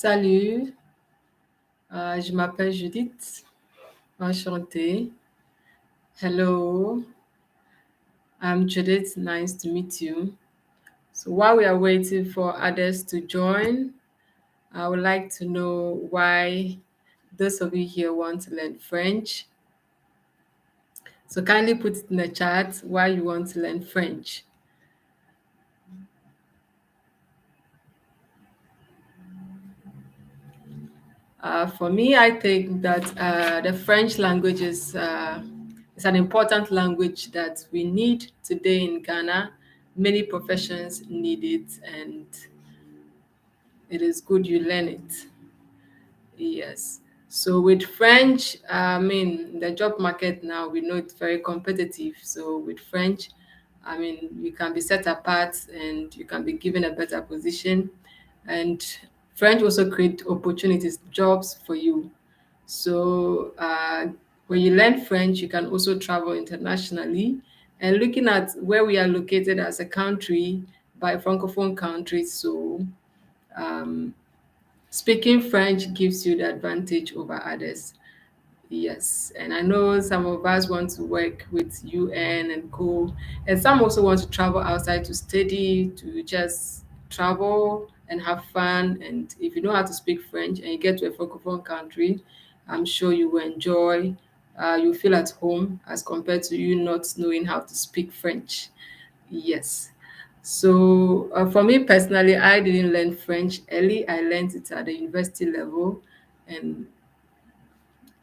Salut, je m'appelle Judith. Enchantée. Hello, I'm Judith. Nice to meet you. So while we are waiting for others to join, I would like to know why those of you here want to learn French. So kindly put it in the chat why you want to learn French. For me, I think that the French language is an important language that we need today in Ghana. Many professions need it, and it is good you learn it. Yes. So with French, I mean, the job market now, we know it's very competitive. So with French, I mean, you can be set apart and you can be given a better position. And French also create opportunities, jobs for you. So when you learn French, you can also travel internationally. And looking at where we are located as a country by Francophone countries, so um, speaking French gives you the advantage over others. Yes, and I know some of us want to work with UN and co, and some also want to travel outside to study, to just travel and have fun. And if you know how to speak French and you get to a francophone country, I'm sure you will enjoy. You feel at home as compared to you not knowing how to speak French. Yes. So for me personally, I didn't learn French early. I learned it at the university level, and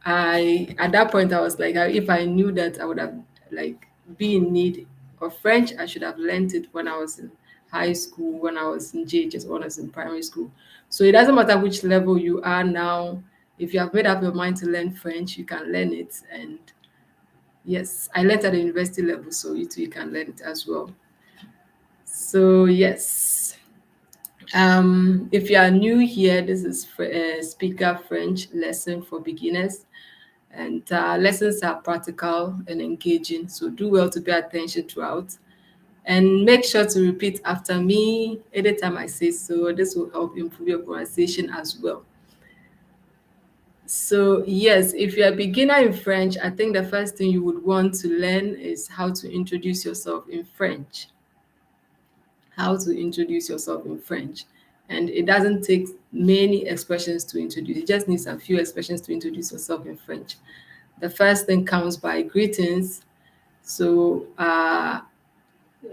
I at that point I was like, if I knew that I would have like be in need of French, I should have learned it when I was in high school, when I was in JHS, when I was in primary school. So it doesn't matter which level you are now. If you have made up your mind to learn French, you can learn it. And yes, I learned at the university level, so you too you can learn it as well. So yes. If you are new here, this is Speaker French lesson for beginners, and lessons are practical and engaging. So do well to pay attention throughout, and make sure to repeat after me anytime I say so. This will help improve your pronunciation as well. So yes, if you're a beginner in French, I think the first thing you would want to learn is how to introduce yourself in French. How to introduce yourself in French. And it doesn't take many expressions to introduce. You just need some few expressions to introduce yourself in French. The first thing comes by greetings. So,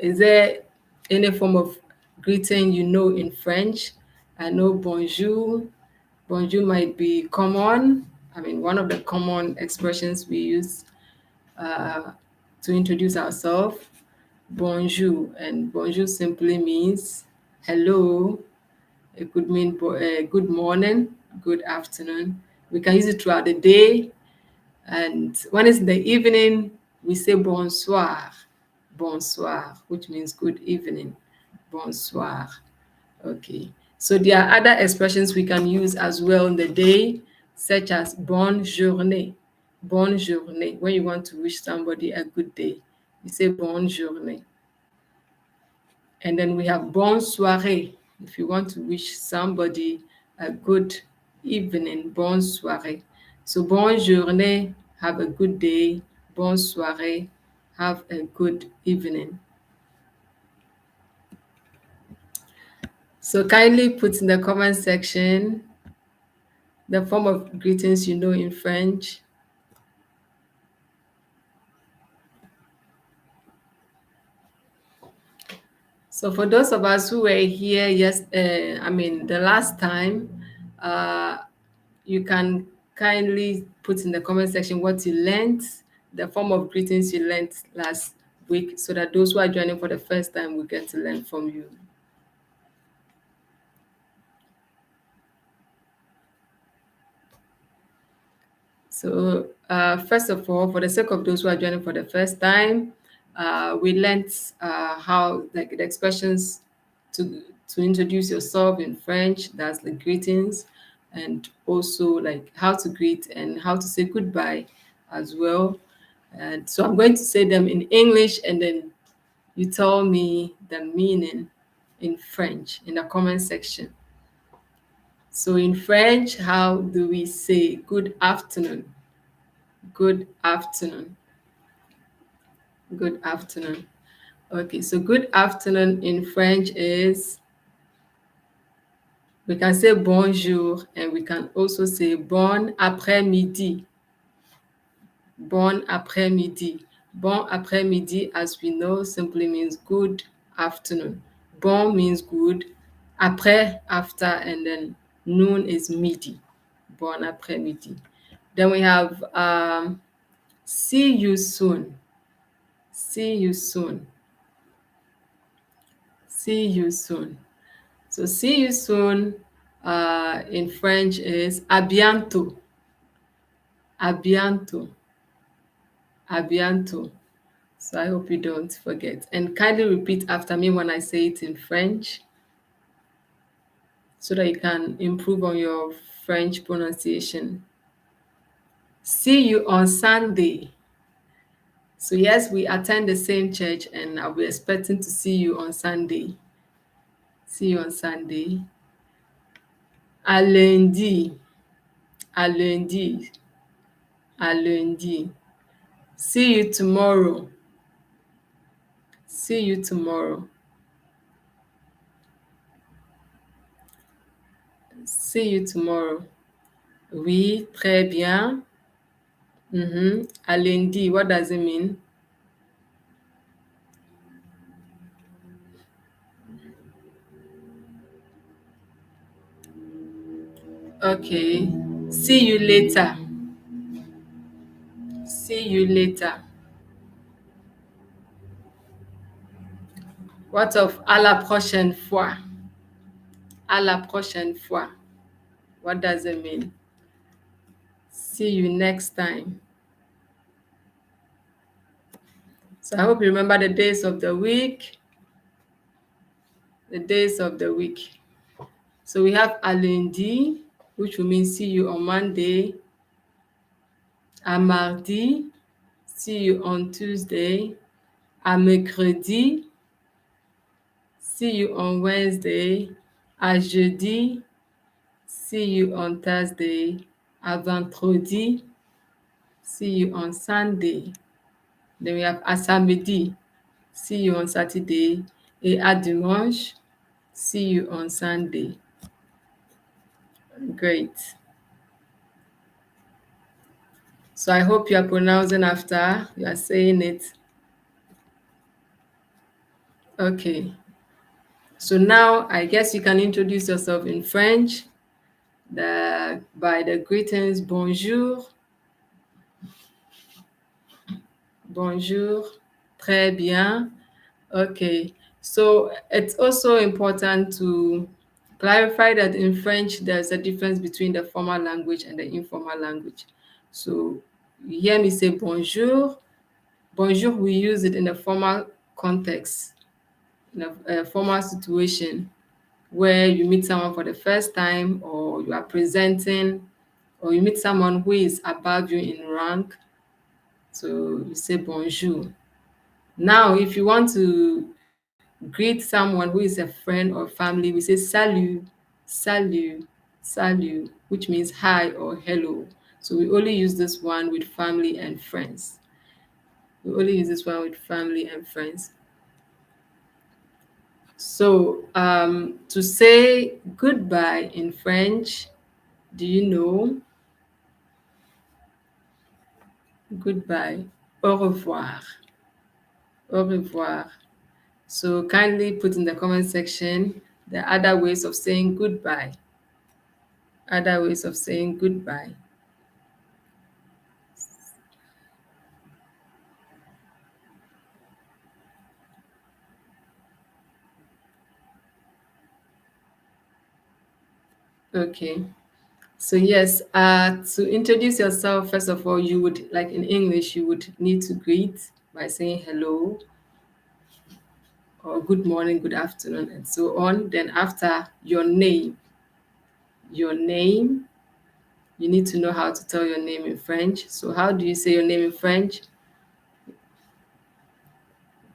is there any form of greeting you know in French? I know bonjour. Bonjour might be common. I mean, one of the common expressions we use uh, to introduce ourselves. Bonjour, and bonjour simply means hello. It could mean good morning, good afternoon. We can use it throughout the day, and when it's in the evening, we say bonsoir, bonsoir, which means good evening, bonsoir. Okay. So there are other expressions we can use as well in the day, such as bonne journée. Bonne journée. When you want to wish somebody a good day, you say bonne journée. And then we have bonne soirée. If you want to wish somebody a good evening, bonne soirée. So bonne journée, have a good day. Bonne soirée, have a good evening. So kindly put in the comment section the form of greetings you know in French. So for those of us who were here, yes, I mean the last time, uh, you can kindly put in the comment section what you learned, the form of greetings you learned last week, so that those who are joining for the first time will get to learn from you. So, first of all, for the sake of those who are joining for the first time, we learned how, like, the expressions to introduce yourself in French. That's the greetings, and also like how to greet and how to say goodbye as well. And so I'm going to say them in English, and then you tell me the meaning in French in the comment section. So in French, how do we say good afternoon? Good afternoon. Good afternoon. Okay, so good afternoon in French is, we can say bonjour, and we can also say bon après-midi. Bon après-midi. Bon après-midi, as we know, simply means good afternoon. Bon means good, après, after, and then noon is midi. Bon après-midi. Then we have see you soon. See you soon. See you soon. So see you soon in French is à bientôt. À bientôt. À bientôt. So I hope you don't forget. And kindly repeat after me when I say it in French so that you can improve on your French pronunciation. See you on Sunday. So yes, we attend the same church and I'll be expecting to see you on Sunday. See you on Sunday. À lundi. À lundi. À lundi. See you tomorrow. See you tomorrow. See you tomorrow. Oui, très bien. À lundi, what does it mean? Okay. See you later. See you later. What of à la prochaine fois? À la prochaine fois. What does it mean? See you next time. So I hope you remember the days of the week. The days of the week. So we have à lundi, which will mean see you on Monday. À mardi, see you on Tuesday. À mercredi, see you on Wednesday. À jeudi, see you on Thursday. À vendredi, see you on Sunday. Then we have à samedi, see you on Saturday. Et à dimanche, see you on Sunday. Great. So I hope you are pronouncing after, you are saying it. Okay. So now I guess you can introduce yourself in French by the greetings bonjour, bonjour, très bien. Okay. So it's also important to clarify that in French there's a difference between the formal language and the informal language. So you hear me say bonjour. Bonjour, we use it in a formal context, in a formal situation where you meet someone for the first time or you are presenting or you meet someone who is above you in rank. So you say bonjour. Now, if you want to greet someone who is a friend or family, we say salut, salut, salut, which means hi or hello. So we only use this one with family and friends. We only use this one with family and friends. So to say goodbye in French, do you know? Goodbye. Au revoir. Au revoir. So kindly put in the comment section the other ways of saying goodbye. Other ways of saying goodbye. Okay. So yes, to introduce yourself, first of all, you would, like in English, you would need to greet by saying hello or good morning, good afternoon, and so on. Then after your name, you need to know how to tell your name in French. So how do you say your name in French?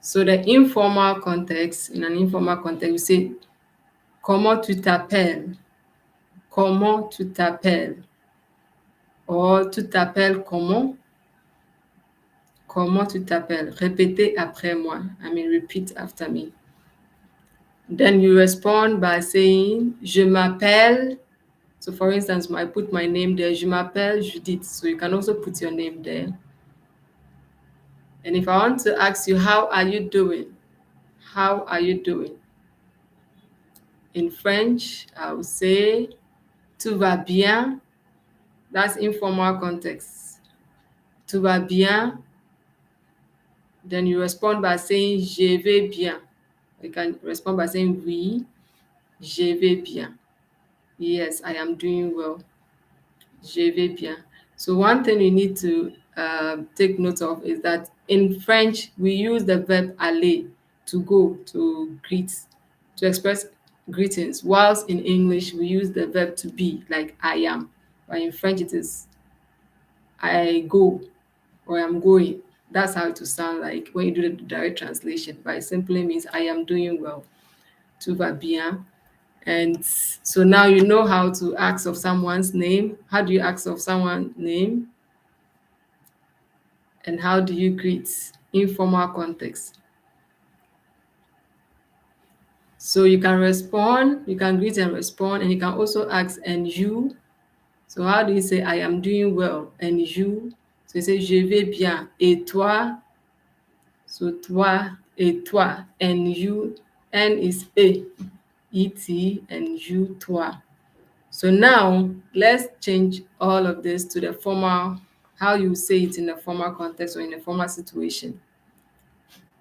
So the informal context, in an informal context, you say comment tu t'appelles? comment tu t'appelles? Or, tu t'appelles comment? Comment tu t'appelles? Répétez après moi. I mean, repeat after me. Then you respond by saying, je m'appelle. So for instance, I put my name there, je m'appelle Judith. So you can also put your name there. And if I want to ask you, how are you doing? How are you doing? In French, I would say, tout va bien. That's informal context. Tout va bien. Then you respond by saying, je vais bien. You can respond by saying, oui, je vais bien. Yes, I am doing well. Je vais bien. So one thing you need to take note of is that in French, we use the verb aller, to go, to greet, to express greetings, whilst in English, we use the verb to be, like I am. But in French, it is I go or I'm going. That's how it will sound like when you do the direct translation. But it simply means I am doing well. Tout va bien. And so now you know how to ask of someone's name. How do you ask of someone's name? And how do you greet? Informal context. So you can respond, you can greet and respond, and you can also ask, and you? So how do you say, I am doing well, and you? So you say, je vais bien, et toi? So toi, et toi, and you? N is E-T, and you, toi. So now let's change all of this to the formal, how you say it in a formal context or in a formal situation.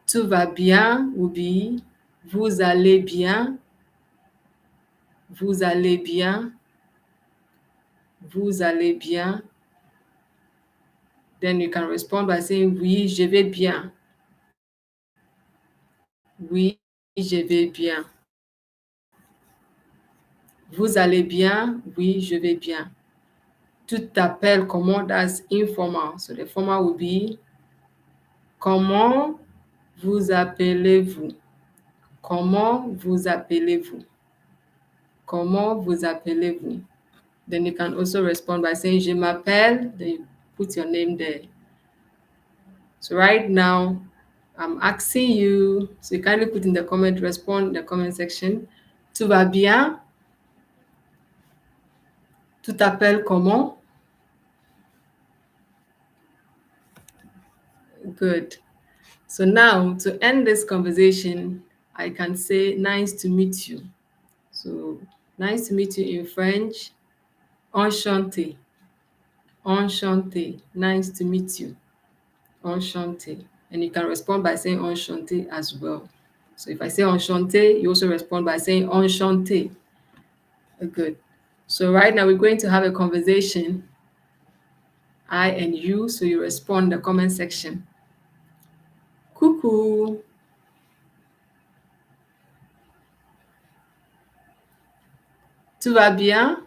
Tout va bien will be vous allez bien, vous allez bien, vous allez bien. Then you can respond by saying oui, je vais bien. Oui, je vais bien. Vous allez bien? Oui, je vais bien. Tu t'appelles comment? That's informal. So the formal will be comment vous appelez-vous? Comment vous appelez-vous? Comment vous appelez-vous? Then you can also respond by saying je m'appelle, then you put your name there. So right now, I'm asking you, so you kindly put in the comment, respond in the comment section. Tout va bien? Tu t'appelles comment? Good. So now, to end this conversation, I can say nice to meet you. So, nice to meet you in French, enchanté. Enchanté. Nice to meet you. Enchanté. And you can respond by saying enchanté as well. So if I say enchanté, you also respond by saying enchanté. Good. So right now we're going to have a conversation, I and you. So you respond in the comment section. Coucou. Tout va bien?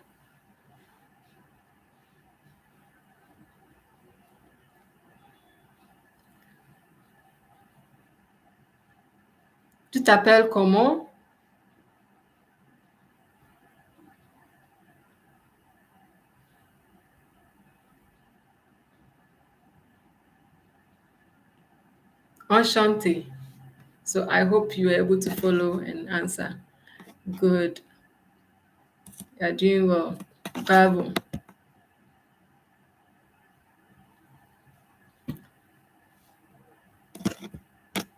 Tu t'appelles comment? Enchanté. So I hope you were able to follow and answer. Good. You're doing well. Bravo.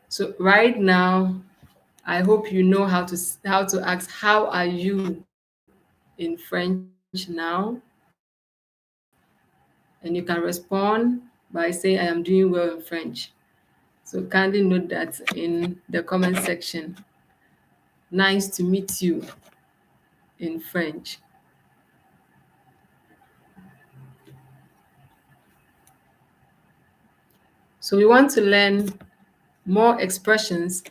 So right now, I hope you know how to ask how are you in French now. And you can respond by saying I am doing well in French. So kindly note that in the comment section. Nice to meet you in French. So we want to learn more expressions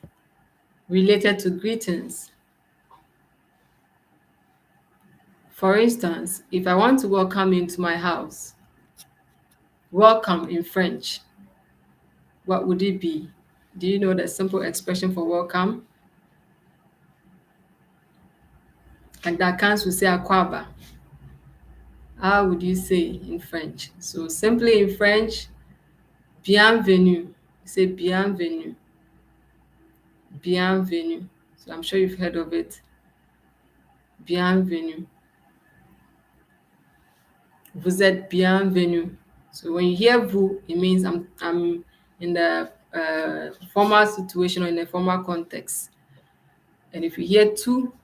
related to greetings. For instance, if I want to welcome you into my house, welcome in French, what would it be? Do you know the simple expression for welcome? And that comes with say akwaba. How would you say in French? So simply in French, bienvenue. You say bienvenue, bienvenue. So I'm sure you've heard of it. Bienvenue. Vous êtes bienvenue. So when you hear vous, it means I'm in the formal situation or in a formal context. And if you hear tu,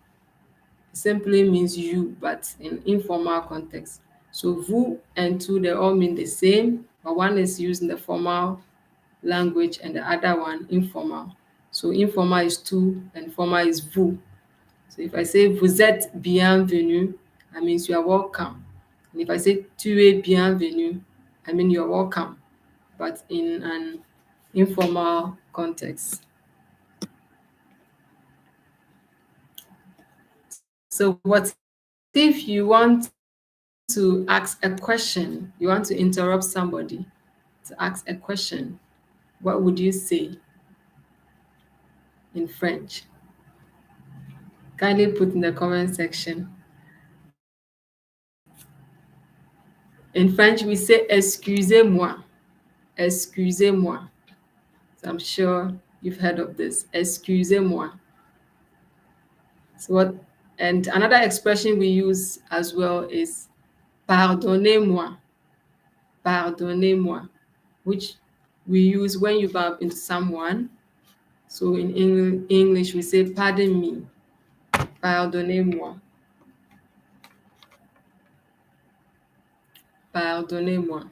it simply means you, but in informal context. So vous and tu, they all mean the same, but one is used in the formal language and the other one informal. So informal is tu and formal is vous. So if I say vous êtes bienvenue, that means you are welcome. And if I say tu es bienvenue, I mean you're welcome, but in an informal context. So what if you want to ask a question, you want to interrupt somebody to ask a question, what would you say in French? Kindly put in the comment section. In French, we say excusez-moi. Excusez-moi. So I'm sure you've heard of this. Excusez-moi. So what? And another expression we use as well is pardonnez-moi. Pardonnez-moi, which we use when you bump into someone. So in English, we say pardon me. Pardonnez-moi. Pardonnez-moi.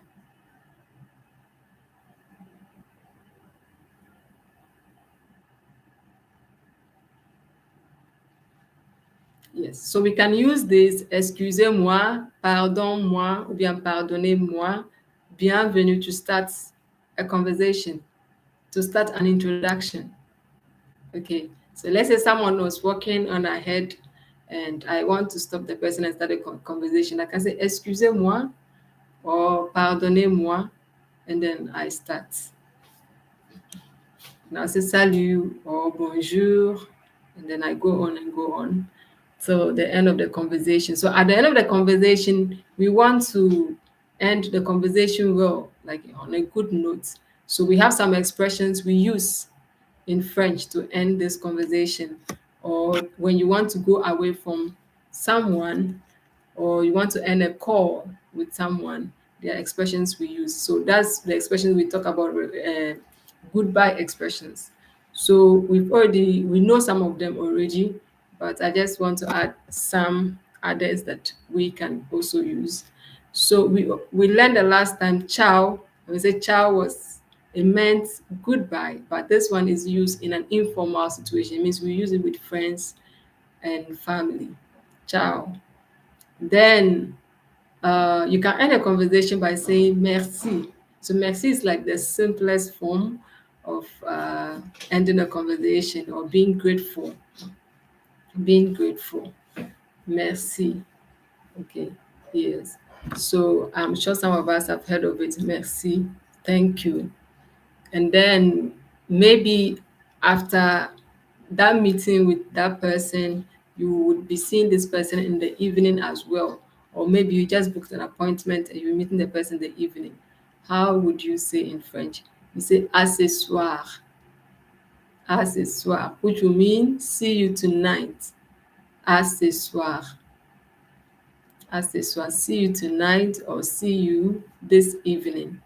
Yes. So we can use this excusez-moi, pardon-moi, ou bien pardonnez-moi, bienvenue to start a conversation, to start an introduction. Okay. So let's say someone was walking on ahead and I want to stop the person and start a conversation. I can say excusez-moi or pardonnez-moi, and then I start. Now I say salut or bonjour, and then I go on and go on till the end of the conversation. So at the end of the conversation, we want to end the conversation well, like on a good note. So we have some expressions we use in French to end this conversation, or when you want to go away from someone, or you want to end a call with someone, there are expressions we use. So that's the expressions we talk about, goodbye expressions. So we know some of them already, but I just want to add some others that we can also use. So we learned the last time ciao. When we say ciao was, it meant goodbye, but this one is used in an informal situation. It means we use it with friends and family. Ciao. Then you can end a conversation by saying merci. So merci is like the simplest form of ending a conversation or being grateful. Being grateful. Merci. Okay. Yes. So I'm sure some of us have heard of it. Merci. Thank you. And then maybe after that meeting with that person, you would be seeing this person in the evening as well. Or maybe you just booked an appointment and you're meeting the person in the evening. How would you say in French? You say à ce soir, à ce soir, which will mean see you tonight. À ce soir, à ce soir, see you tonight or see you this evening.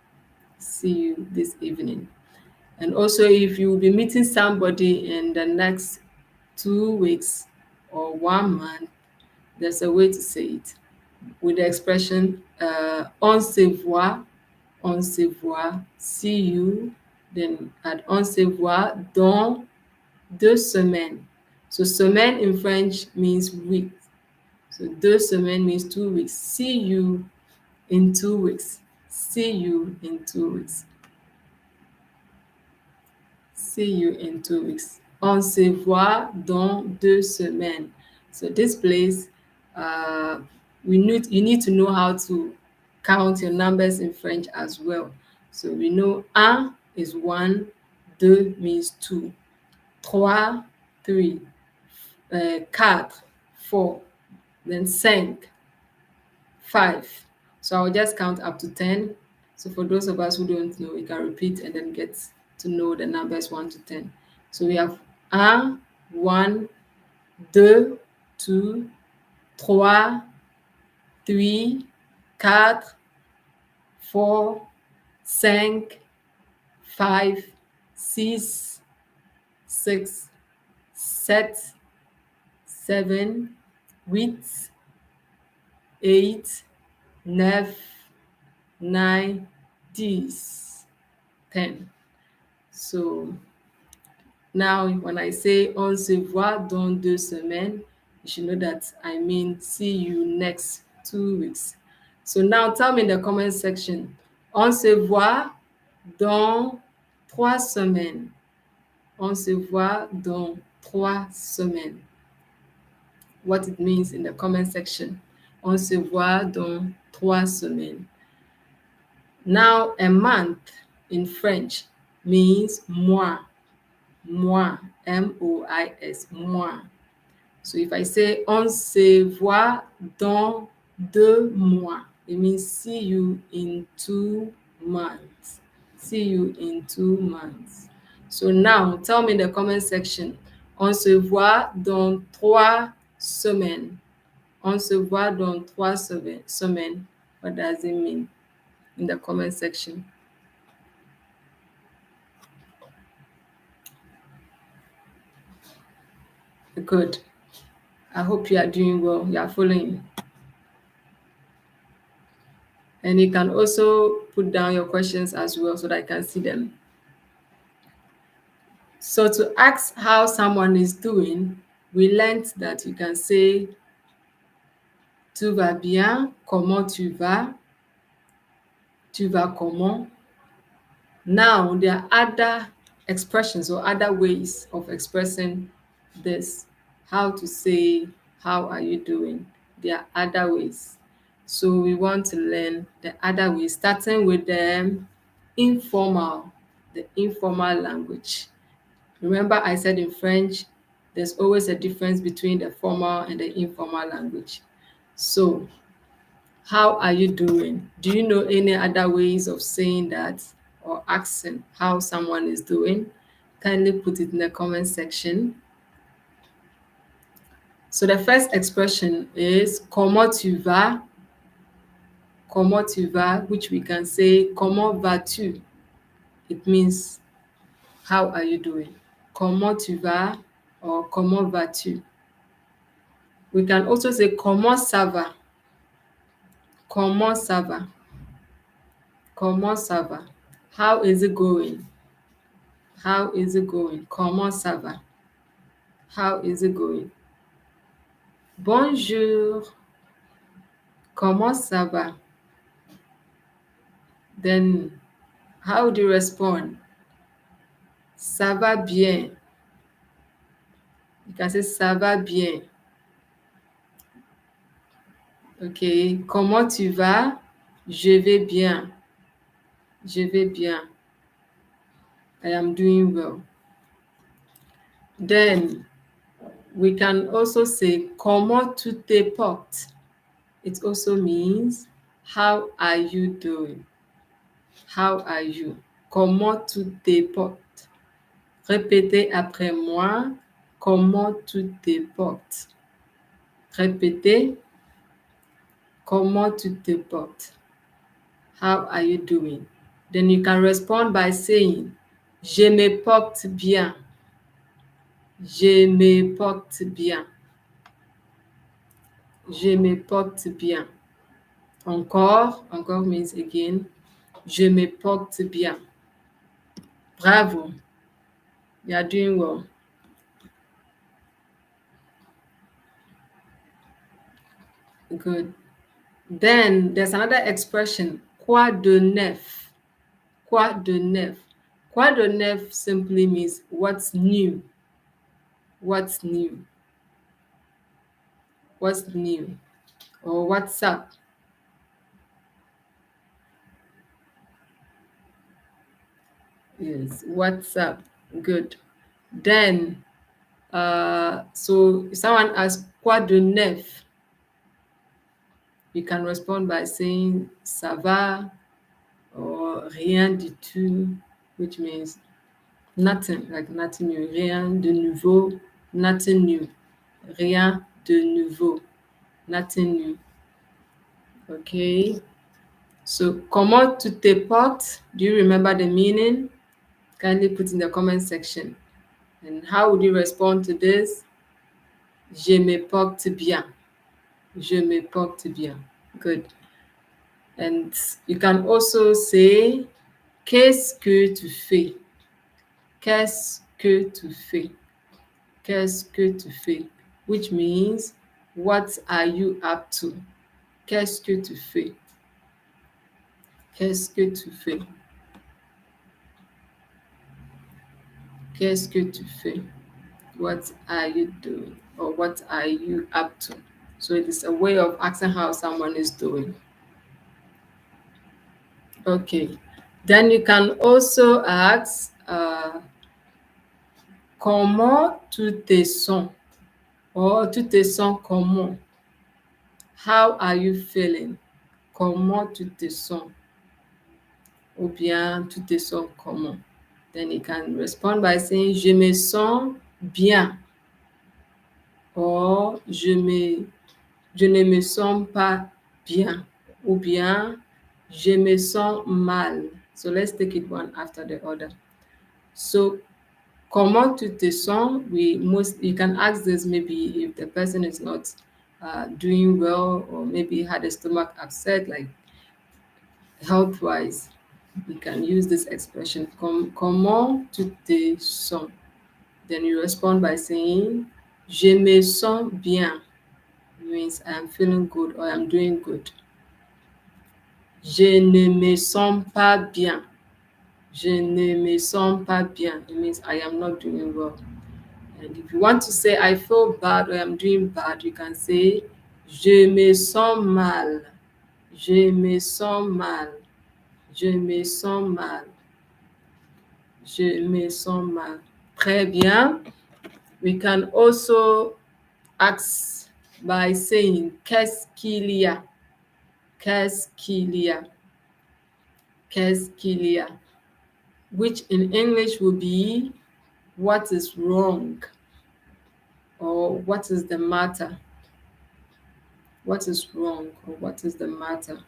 See you this evening. And also, if you will be meeting somebody in the next 2 weeks or 1 month, there's a way to say it with the expression on se voit, see you, then at on se voit dans 2 semaines. So, semaine in French means week. So, 2 semaines means 2 weeks. See you in 2 weeks. See you in 2 weeks. See you in 2 weeks. On se voit dans 2 semaines. So this place, you need to know how to count your numbers in French as well. So we know un is one, deux means two, trois, three, quatre, four, then cinq, five, So I'll just count up to 10. So for those of us who don't know, we can repeat and then get to know the numbers 1 to 10. So we have 1, 1, 2, 2, 3, 3, 4, 4, 5, 5, 6, 6, 7, 7, 8, 8, 9, 9, 10, 10. So now when I say on se voit dans 2 semaines, you should know that I mean see you next 2 weeks. So now tell me in the comment section, on se voit dans 3 semaines. On se voit dans 3 semaines. What it means in the comment section. On se voit dans 3 semaines. Now, a month in French means mois. Mois. M-O-I-S. Mois. So if I say on se voit dans 2 mois, it means see you in 2 months. See you in 2 months. So now, tell me in the comment section, on se voit dans 3 semaines. On se voit dans 3 semaines. What does it mean? In the comment section. Good. I hope you are doing well. You are following. And you can also put down your questions as well so that I can see them. So to ask how someone is doing, we learned that you can say tu vas bien, comment tu vas, tu vas comment. Now there are other expressions or other ways of expressing this. How to say how are you doing? There are other ways. So we want to learn the other ways, starting with the informal language. Remember I said in French, there's always a difference between the formal and the informal language. So, how are you doing? Do you know any other ways of saying that or asking how someone is doing? Kindly put it in the comment section. So the first expression is comment tu vas? Comment tu vas, which we can say comment vas-tu? It means how are you doing? Comment tu vas or comment vas-tu? We can also say comment ça va? Comment ça va? Comment ça va? How is it going? How is it going? Comment ça va? How is it going? Bonjour. Comment ça va? Then how do you respond? Ça va bien. You can say ça va bien. Okay. Comment tu vas? Je vais bien. Je vais bien. I am doing well. Then we can also say comment tu te portes? It also means how are you doing? How are you? Comment tu te portes? Répétez après moi. Comment tu te portes? Répétez. Comment tu te portes? How are you doing? Then you can respond by saying, je me porte bien. Je me porte bien. Je me porte bien. Encore means again, je me porte bien. Bravo. You are doing well. Good. Then there's another expression, quoi de neuf? Quoi de neuf? Quoi de neuf simply means what's new. What's new? What's new? Or what's up? Yes, what's up? Good. Then, so if someone asks, quoi de neuf? You can respond by saying ça va or rien du tout, which means nothing, like nothing new. Rien de nouveau, nothing new. Rien de nouveau, nothing new. Okay. So, comment tu te portes? Do you remember the meaning? Kindly put in the comment section. And how would you respond to this? Je me porte bien. Je me porte bien. Good. And you can also say, qu'est-ce que tu fais? Qu'est-ce que tu fais? Qu'est-ce que tu fais? Which means, what are you up to? Qu'est-ce que tu fais? Qu'est-ce que tu fais? Qu'est-ce que tu fais? What are you doing? Or what are you up to? So it is a way of asking how someone is doing. Okay. Then you can also ask, comment tu te sens? Or tu te sens comment? How are you feeling? Comment tu te sens? Ou bien tu te sens comment? Then you can respond by saying, je me sens bien. Or je ne me sens pas bien. Ou bien je me sens mal. So let's take it one after the other. So comment tu te sens? You can ask this maybe if the person is not doing well, or maybe had a stomach upset, like health wise. You can use this expression. Comment tu te sens? Then you respond by saying, je me sens bien. It means I am feeling good or I am doing good. Je ne me sens pas bien. Je ne me sens pas bien. It means I am not doing well. And if you want to say I feel bad or I'm doing bad, you can say je me sens mal. Je me sens mal. Je me sens mal. Je me sens mal. Très bien. We can also ask by saying qu'est-ce qu'il y a? Qu'est-ce qu'il y a? Qu'est-ce qu'il y a? Which in English will be what is wrong, or what is the matter? What is wrong, or what is the matter?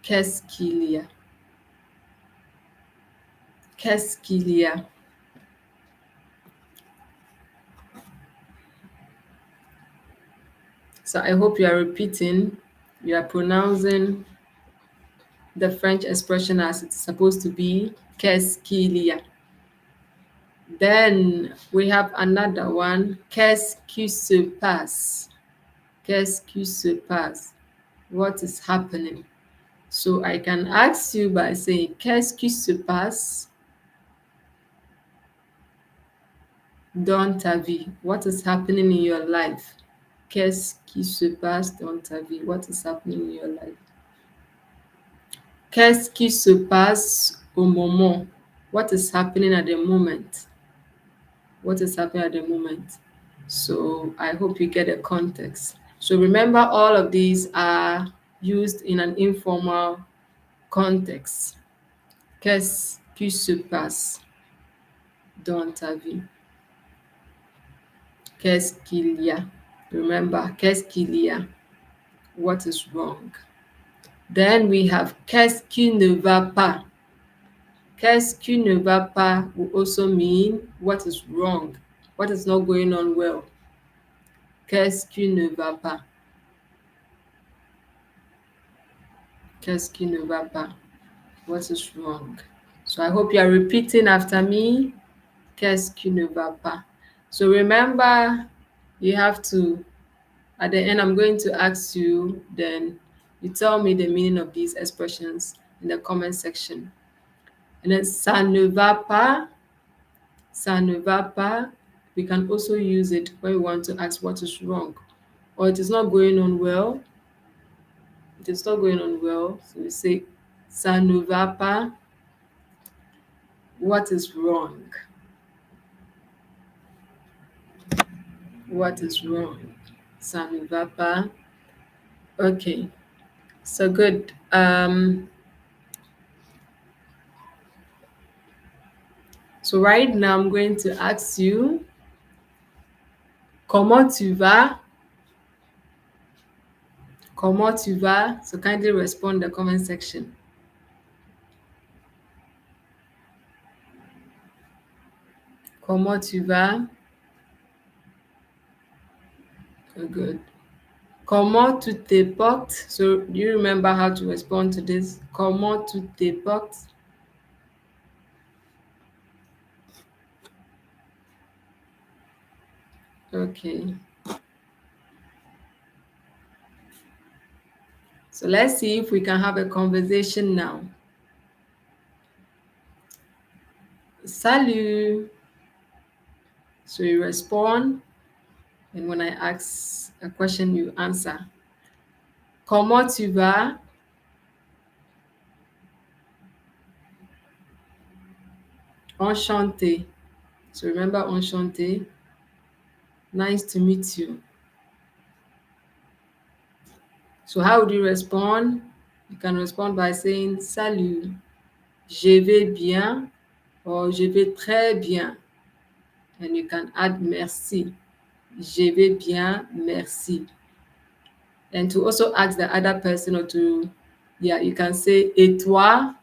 Qu'est-ce qu'il y a? Qu'est-ce qu'il y a? So I hope you are repeating, you are pronouncing the French expression as it's supposed to be. Qu'est-ce qu'il y a? Then we have another one. Qu'est-ce qui se passe? Qu'est-ce qui se passe? What is happening? So I can ask you by saying, qu'est-ce qui se passe dans ta vie? What is happening in your life? Qu'est-ce qui se passe dans ta vie? What is happening in your life? Qu'est-ce qui se passe au moment? What is happening at the moment? What is happening at the moment? So I hope you get a context. So remember, all of these are used in an informal context. Qu'est-ce qui se passe dans ta vie? Qu'est-ce qu'il y a? Remember, qu'est-ce qu'il y a? What is wrong? Then we have qu'est-ce qui ne va pas? Qu'est-ce qui ne va pas will also mean what is wrong, what is not going on well. Qu'est-ce qui ne va pas? Qu'est-ce qui ne va pas? What is wrong? So I hope you are repeating after me. Qu'est-ce qui ne va pas? So remember, you have to, at the end, I'm going to ask you, then you tell me the meaning of these expressions in the comment section. And then ça ne va pas, ça ne va pas. We can also use it when we want to ask what is wrong, or it is not going on well. It is not going on well. So we say ça ne va pas. What is wrong? What is wrong? Ça ne va pas. Okay. So good. So right now I'm going to ask you, comment tu vas? Comment tu vas? So kindly respond in the comment section. Comment tu vas? Oh, good. Comment tu te portes? So do you remember how to respond to this? Comment tu te portes? Okay. So let's see if we can have a conversation now. Salut. So you respond, and when I ask a question, you answer. Comment tu vas? Enchanté. So remember enchanté. Nice to meet you. So how would you respond? You can respond by saying salut, je vais bien, or je vais très bien. And you can add merci. Je vais bien, merci. And to also ask the other person, or to, yeah, you can say et toi?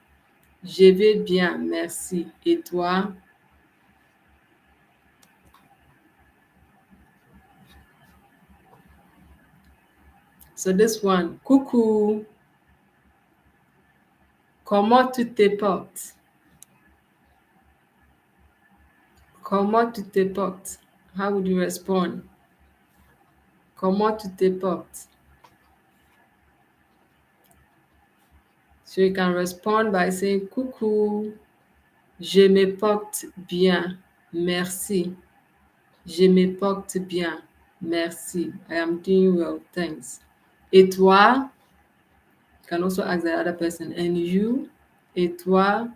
Je vais bien, merci. Et toi? So this one, coucou, comment tu te portes? Comment tu te portes? How would you respond? Comment tu te portes? So you can respond by saying coucou, je me porte bien, merci. Je me porte bien, merci. I am doing well, thanks. Et toi? You can also ask the other person, and you? Et toi?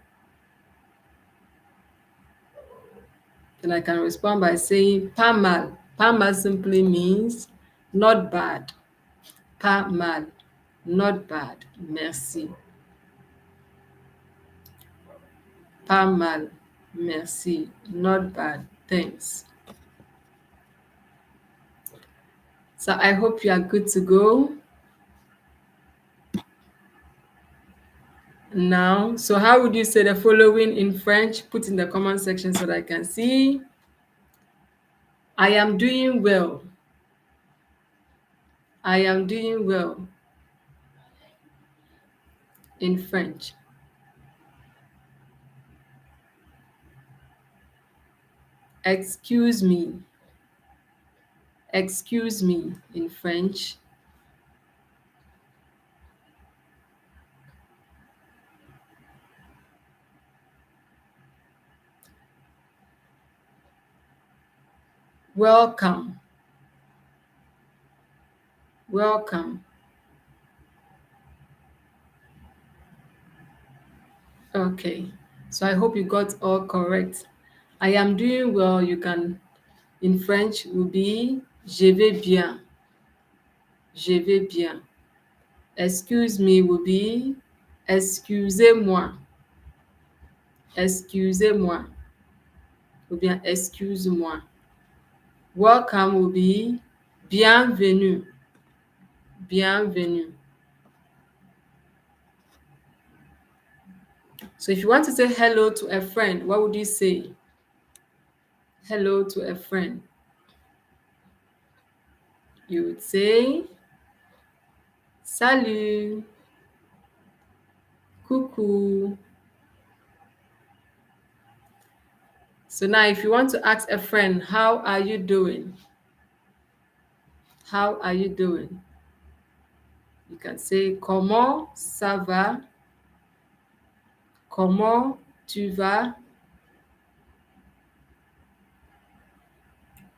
Then I can respond by saying pas mal. Pas mal simply means not bad. Pas mal, not bad, merci. Pas mal, merci. Not bad, thanks. So I hope you are good to go now. So how would you say the following in French? Put in the comment section so that I can see. I am doing well. I am doing well in French. Excuse me. Excuse me in French. Welcome. Welcome. Okay. So I hope you got all correct. I am doing well. You can, in French, will be je vais bien. Je vais bien. Excuse me will be excusez-moi. Excusez-moi. Ou bien excuse-moi. Welcome will be bienvenue. Bienvenue. So if you want to say hello to a friend, what would you say? Hello to a friend. You would say salut, coucou. So now if you want to ask a friend, how are you doing? How are you doing? You can say comment ça va? Comment tu vas?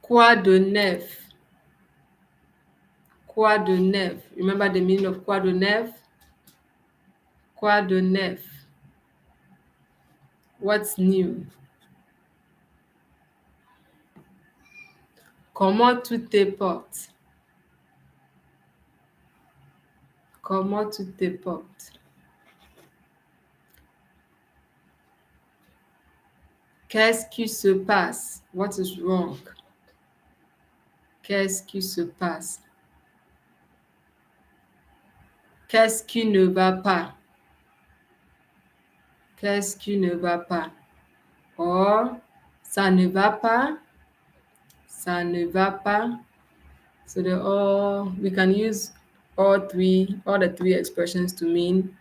Quoi de neuf? Quoi de neuf? Remember the meaning of quoi de neuf? Quoi de neuf? What's new? Comment tu te portes? Comment tu te portes? Qu'est-ce qui se passe? What is wrong? Qu'est-ce qui se passe? Qu'est-ce qui ne va pas? Qu'est-ce qui ne va pas? Or, ça ne va pas. Ça ne va pas. So we can use all the three expressions to mean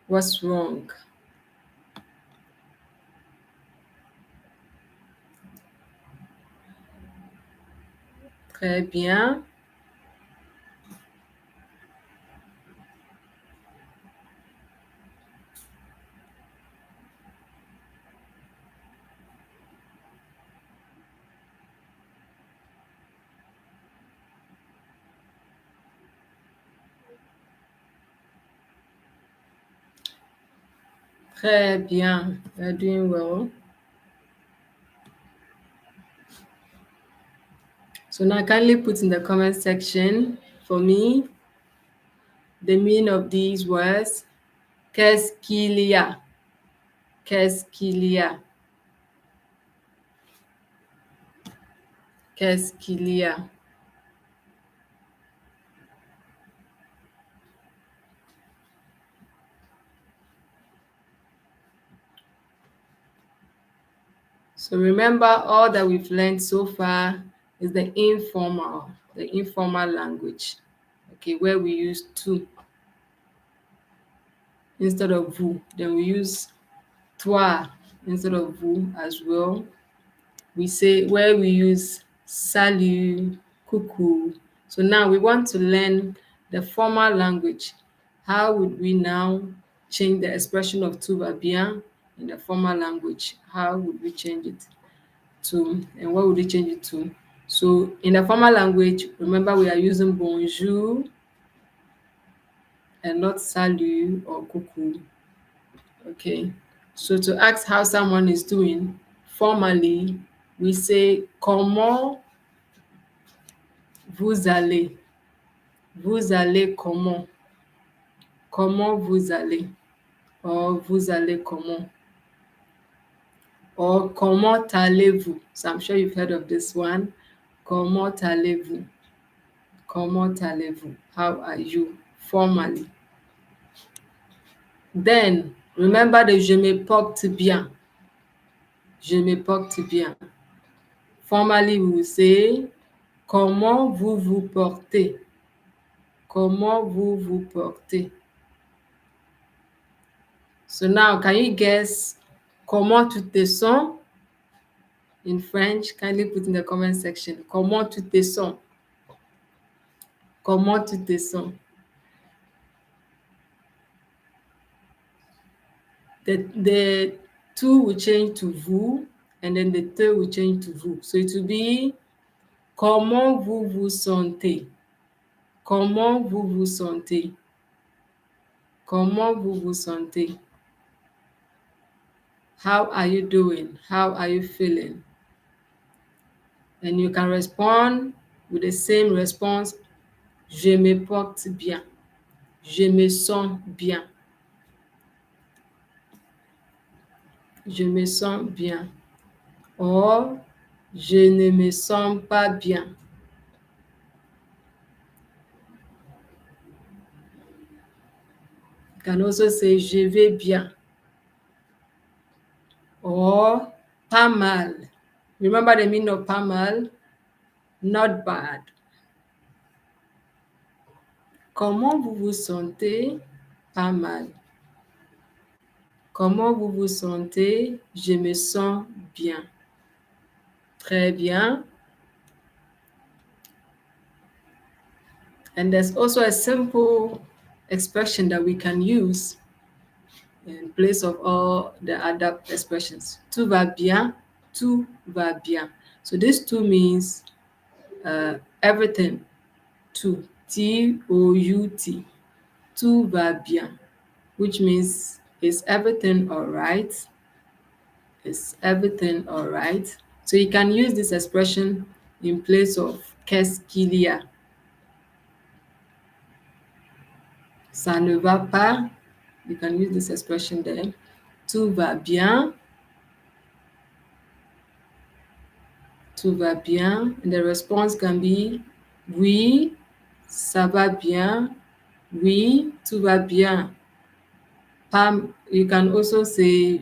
what's wrong. Très bien. Très bien. You're doing well. So now kindly put in the comment section for me the meaning of these words. Qu'est-ce qu'il y a? Qu'est-ce qu'il y a? Qu'est-ce qu'il y a? So remember, all that we've learned so far is the informal language, okay, where we use tu instead of vous. Then we use toi instead of vous as well. We say where we use salut, coucou. So now we want to learn the formal language. How would we now change the expression of tout va bien in the formal language? How would we change it to, and what would we change it to? So in the formal language, remember we are using bonjour and not salut or coucou. Okay. So to ask how someone is doing, formally, we say comment vous allez. Vous allez comment? Comment vous allez? Or vous allez comment? Or comment allez-vous? So I'm sure you've heard of this one. Comment allez-vous? Comment allez-vous? How are you? Formally. Then, remember the je me porte bien. Je me porte bien. Formally, we will say comment vous vous portez. Comment vous vous portez. So now, can you guess comment tu te sens in French? Kindly put in the comment section. Comment tu te sens? Comment tu te sens? The tu will change to vous, and then the te will change to vous. So it will be comment vous vous sentez? Comment vous vous sentez? Comment vous vous sentez? How are you doing? How are you feeling? And you can respond with the same response. Je me porte bien. Je me sens bien. Je me sens bien. Or, je ne me sens pas bien. You can also say je vais bien. Or pas mal. Remember the meaning of pas mal? Not bad. Comment vous vous sentez? Pas mal. Comment vous vous sentez? Je me sens bien. Très bien. And there's also a simple expression that we can use in place of all the other expressions. Tout va bien, tout va bien. So this two means everything. Tout, T-O-U-T. Tout va bien, which means is everything all right? Is everything all right? So you can use this expression in place of qu'est-ce qu'il y a. Ça ne va pas. You can use this expression there. Tout va bien. Tout va bien. And the response can be oui, ça va bien. Oui, tout va bien. Pas, you can also say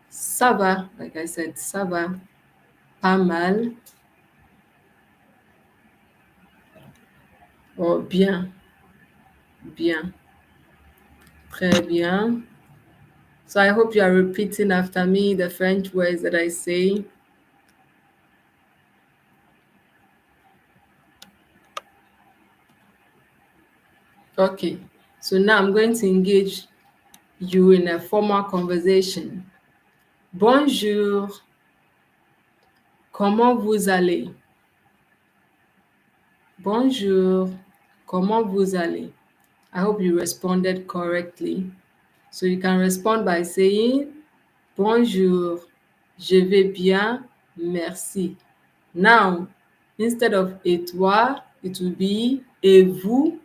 ça va, like I said, ça va. Pas mal. Or bien. Bien. Très bien. So I hope you are repeating after me the French words that I say. Okay, so now I'm going to engage you in a formal conversation. Bonjour, comment vous allez? Bonjour, comment vous allez? I hope you responded correctly. So you can respond by saying bonjour, je vais bien, merci. Now, instead of et toi, it will be et vous,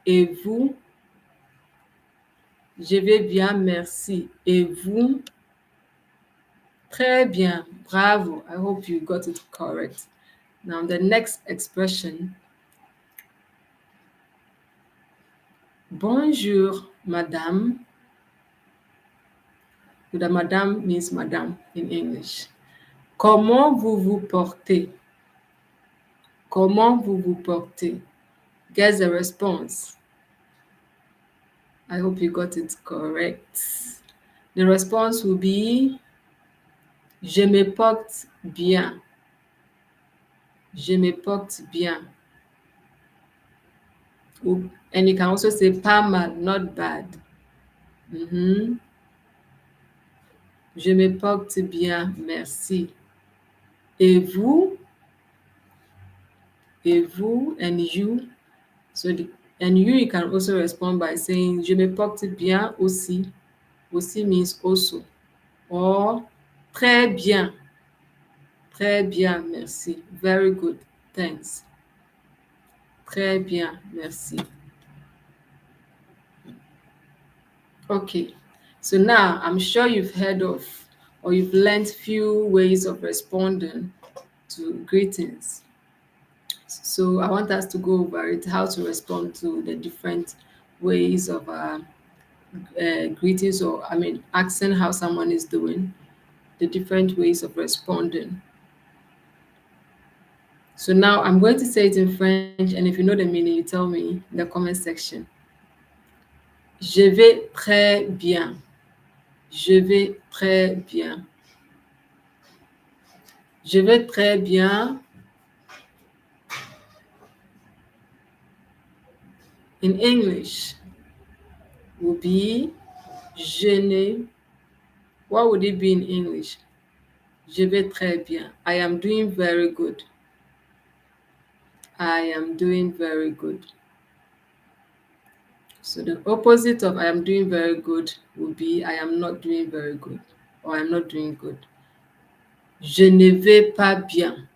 et vous. Je vais bien, merci. Et vous? Très bien, bravo. I hope you got it correct. Now, the next expression. Bonjour, madame. The madame means madame in English. Comment vous vous portez? Comment vous vous portez? Guess the response. I hope you got it correct. The response will be je me porte bien. Je me porte bien. And you can also say pas mal, not bad. Je me porte bien, merci. Et vous? Et vous and you. And you can also respond by saying je me porte bien aussi. Aussi means also. Or très bien. Très bien, merci. Very good. Thanks. Très bien, merci. Okay. So now I'm sure you've heard of or you've learned few ways of responding to greetings. So I want us to go over it, how to respond to the different ways of greetings, or asking how someone is doing, the different ways of responding. So now I'm going to say it in French, and if you know the meaning, you tell me in the comment section. Je vais très bien. Je vais très bien. Je vais très bien. In English will be je ne. What would it be in English? Je vais très bien. I am doing very good. I am doing very good. So the opposite of I am doing very good will be I am not doing very good, or I am not doing good. Je ne vais pas bien.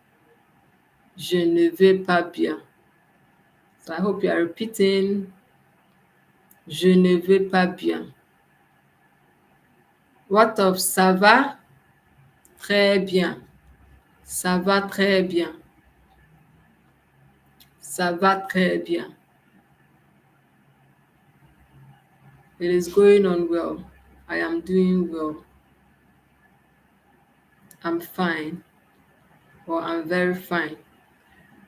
Je ne vais pas bien. So I hope you are repeating. Je ne vais pas bien. What of ça va? Très bien. Ça va très bien. Ça va très bien. It is going on well. I am doing well. I'm fine. Or I'm very fine.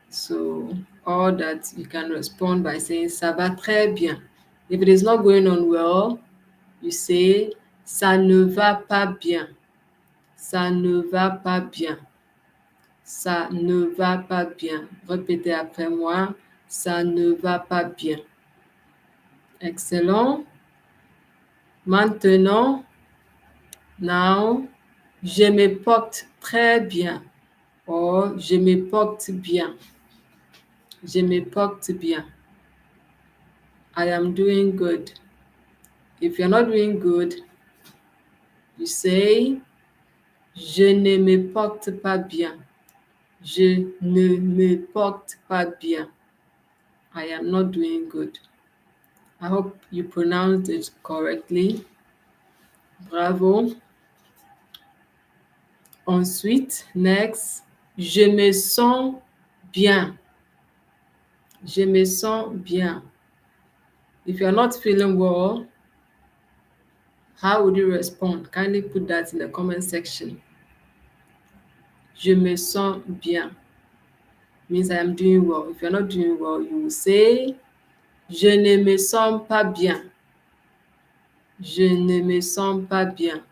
So all that you can respond by saying ça va très bien. If it is not going on well, you say ça ne va pas bien. Ça ne va pas bien. Ça ne va pas bien. Répétez après moi. Ça ne va pas bien. Excellent. Maintenant, now, je me porte très bien. Or, je me porte bien. Je me porte bien. I am doing good. If you're not doing good, you say je ne me porte pas bien. Je ne me porte pas bien. I am not doing good. I hope you pronounced it correctly. Bravo. Ensuite, next, je me sens bien. Je me sens bien. If you're not feeling well, how would you respond? Kindly put that in the comment section. Je me sens bien means I am doing well. If you're not doing well, you will say je ne me sens pas bien. Je ne me sens pas bien.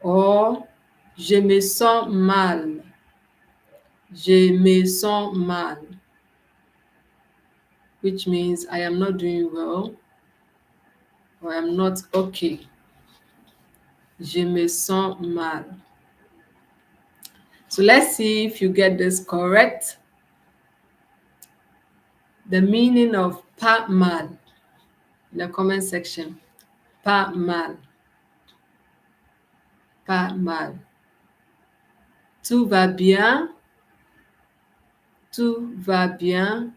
Or, je me sens mal. Je me sens mal. Which means I am not doing well or I am not okay. Je me sens mal. So let's see if you get this correct. The meaning of pas mal in the comment section. Pas mal. Pas mal. Tout va bien. Tout va bien.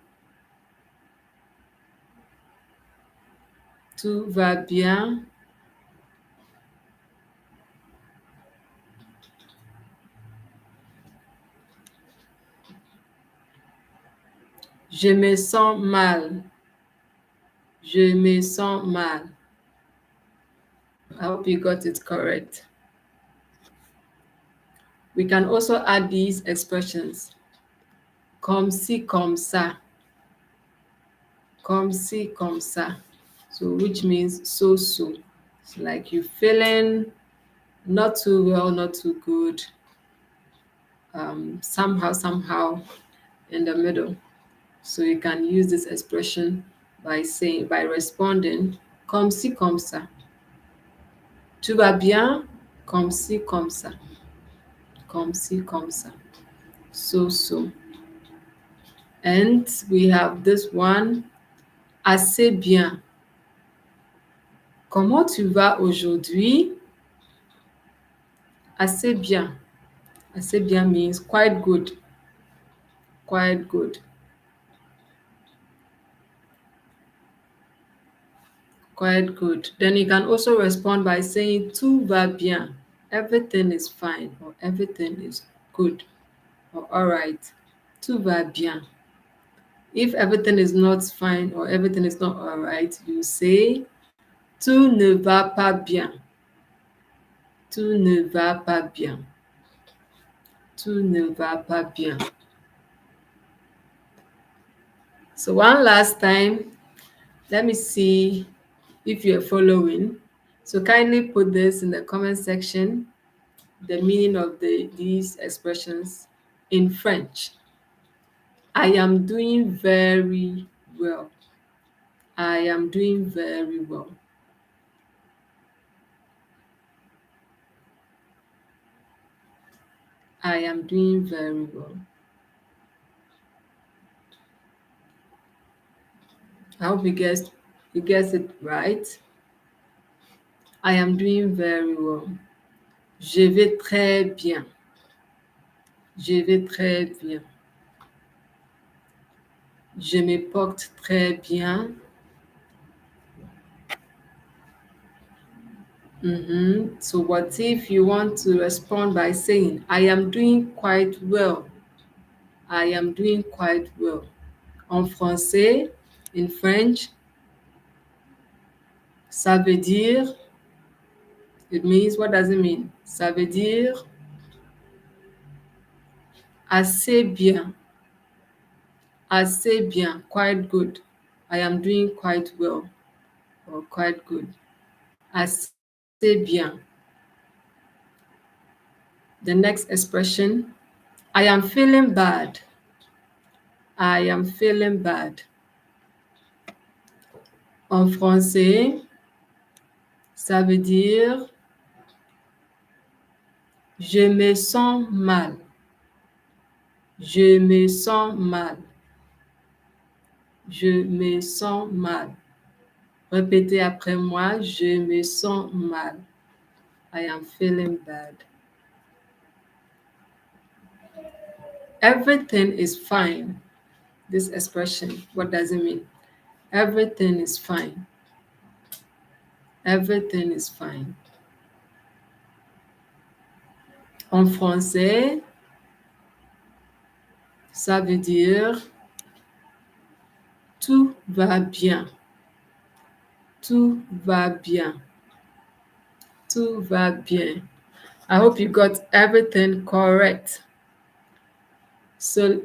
Tout va bien. Je me sens mal. Je me sens mal. I hope you got it correct. We can also add these expressions. Comme ci, comme ça. Comme ci, comme ça. So which means so. So like you feeling not too well, not too good. Somehow in the middle. So you can use this expression by responding comme ci, comme ça. Tout va bien, comme ci, comme ça. Comme ci, comme ça. So. And we have this one, assez bien. Comment tu vas aujourd'hui? Assez bien. Assez bien means quite good. Quite good. Quite good. Then you can also respond by saying tout va bien. Everything is fine or everything is good or all right. Tout va bien. If everything is not fine or everything is not all right, you say tout ne va pas bien. Tout ne va pas bien. Tout ne va pas bien. So one last time, let me see if you're following. So kindly put this in the comment section, the meaning of these expressions in French. I am doing very well. I am doing very well. I am doing very well. I hope you guessed it right. I am doing very well. Je vais très bien. Je vais très bien. Je me porte très bien. So what if you want to respond by saying, I am doing quite well. I am doing quite well. En français, in French, ça veut dire, it means, what does it mean? Ça veut dire assez bien. Assez bien, quite good. I am doing quite well or quite good. Assez bien. The next expression, I am feeling bad. I am feeling bad. En français, ça veut dire je me sens mal. Je me sens mal. Je me sens mal. Répétez après moi, je me sens mal. I am feeling bad. Everything is fine. This expression, what does it mean? Everything is fine. Everything is fine. En français, ça veut dire tout va bien. Tout va bien. Tout va bien. I hope you got everything correct. So